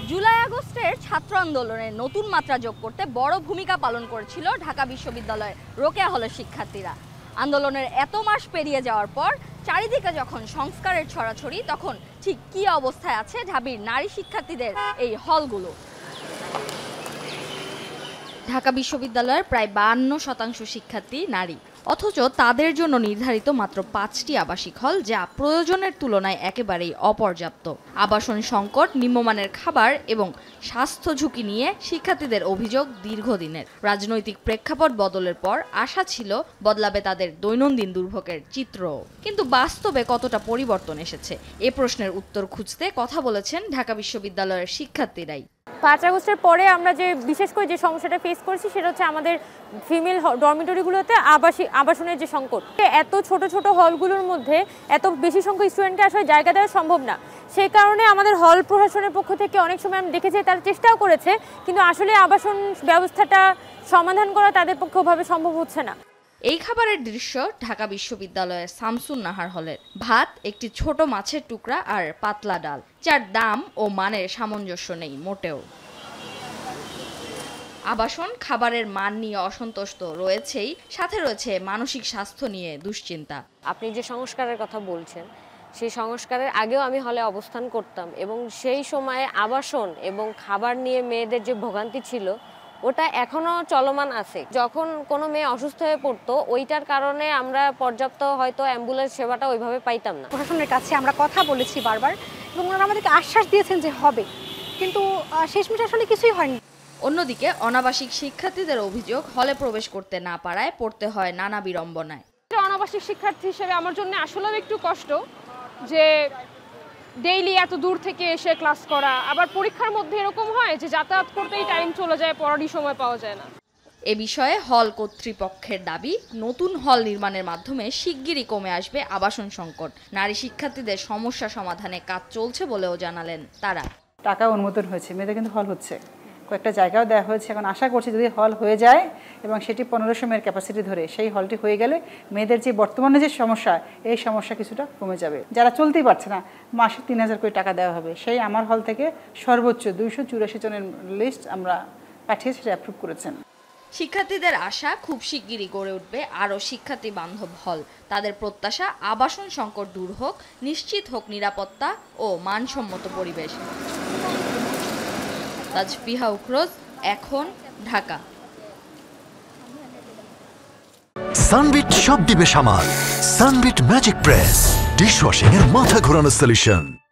জুলাই আগস্টের ছাত্র আন্দোলনে নতুন মাত্রা যোগ করতে বড় ভূমিকা পালন করেছিল ঢাকা বিশ্ববিদ্যালয়ের রোকেয়া হলের শিক্ষার্থীরা। আন্দোলনের এত মাস পেরিয়ে যাওয়ার পর চারিদিকে যখন সংস্কারের ছড়াছড়ি, তখন ঠিক কী অবস্থায় আছে ঢাবির নারী শিক্ষার্থীদের এই হলগুলো? ঢাকা বিশ্ববিদ্যালয়ের প্রায় 52% শিক্ষার্থী নারী, অথচ তাদের জন্য নির্ধারিত মাত্র 5টি আবাসিক হল, যা প্রয়োজনের তুলনায় একেবারেই অপর্যাপ্ত। আবাসন সংকট, নিম্নমানের খাবার এবং স্বাস্থ্য ঝুঁকি নিয়ে শিক্ষার্থীদের অভিযোগ দীর্ঘদিনের। রাজনৈতিক প্রেক্ষাপট বদলের পর আশা ছিল বদলাবে তাদের দৈনন্দিন দুর্ভোগের চিত্র, কিন্তু বাস্তবে কতটা পরিবর্তন এসেছে এ প্রশ্নের উত্তর খুঁজতে কথা বলেছেন ঢাকা বিশ্ববিদ্যালয়ের শিক্ষার্থীরাই। 5 আগস্টের পরে আমরা যে বিশেষ করে যে সমস্যাটা ফেস করছি সেটা হচ্ছে আমাদের ফিমেল ডরমিটরিগুলোতে আবাসনের যে সংকট। এত ছোট ছোট হলগুলোর মধ্যে এত বেশি সংখ্যক স্টুডেন্টকে আসলে জায়গা দেওয়া সম্ভব না। সেই কারণে আমাদের হল প্রশাসনের পক্ষ থেকে অনেক সময় আমি দেখেছি তারা চেষ্টাও করেছে, কিন্তু আসলে আবাসন ব্যবস্থাটা সমাধান করা তাদের পক্ষে ওভাবে সম্ভব হচ্ছে না। এই খাবারের দৃশ্য ঢাকা বিশ্ববিদ্যালয়ের শামসুন নাহার হলের। ভাত, একটি ছোট মাছের টুকরা আর পাতলা ডাল, যার দাম ও মানের সামঞ্জস্য নেই মোটেও। আবাসন, খাবারের মান নিয়ে অসন্তুষ্ট রয়েছেই, সাথে রয়েছে মানসিক স্বাস্থ্য নিয়ে দুশ্চিন্তা। আপনি যে সংস্কারের কথা বলছেন, সেই সংস্কারের আগেও আমি হলে অবস্থান করতাম এবং সেই সময়ে আবাসন এবং খাবার নিয়ে মেয়েদের যে ভোগান্তি ছিল ওটা এখনো চলমান আছে। যখন কোনো মেয়ে অসুস্থ হয়ে পড়তো, ওইটার কারণে আমরা পর্যাপ্ত হয়তো অ্যাম্বুলেন্স সেবাটা ওইভাবে পাইতাম না। প্রশাসনের কাছে আমরা কথা বলেছি বারবার এবং ওনারা আমাদেরকে আশ্বাস দিয়েছেন যে হবে, কিন্তু শেষমেশ আসলে কিছুই হয়নি। অন্যদিকে অনাবাসিক শিক্ষার্থীদের অভিযোগ, হলে প্রবেশ করতে না পারায় পড়তে হয় নানা বিড়ম্বনায়। অনাবাসিক শিক্ষার্থী হিসেবে আমার জন্য আসলে একটু কষ্ট যে ডেইলি এত দূর থেকে এসে ক্লাস করা, আবার পরীক্ষার মধ্যে এরকম হয় যে যাতায়াত করতেই টাইম চলে যায়, পড়ারই সময় পাওয়া যায় না। এ বিষয়ে হল কর্তৃপক্ষের দাবি, নতুন হল নির্মাণের মাধ্যমে শিগগিরই কমে আসবে আবাসন সংকট। নারী শিক্ষার্থীদের সমস্যা সমাধানে কাজ চলছে বলেও জানালেন তারা। টাকা অনুমোদন হয়েছে, মেয়েদের কিন্তু হল হচ্ছে, কয়েকটা জায়গাও দেওয়া হয়েছে। এখন আশা করছি যদি হল হয়ে যায় এবং সেটি 1500 মেয়ের ক্যাপাসিটি ধরে সেই হলটি হয়ে গেলে মেয়েদের যে বর্তমানে যে সমস্যা, এই সমস্যা কিছুটা কমে যাবে। যারা চলতেই পারছে না, মাসে 3000 করে টাকা দেওয়া হবে। সেই আমার হল থেকে সর্বোচ্চ 284 জনের লিস্ট আমরা পাঠিয়ে সেটা অ্যাপ্রুভ করেছেন। শিক্ষার্থীদের আশা, খুব শিগগিরই গড়ে উঠবে আরও শিক্ষার্থী বান্ধব হল। তাদের প্রত্যাশা, আবাসন সংকট দূর হোক, নিশ্চিত হোক নিরাপত্তা ও মানসম্মত পরিবেশ। তাজফিহা উখরোজ, এখন, ঢাকা। সানবিট সব দিবে সামাল। সানবিট ম্যাজিক প্রেস, ডিশওয়াশিং এর মাথা ঘোরানো সলিউশন।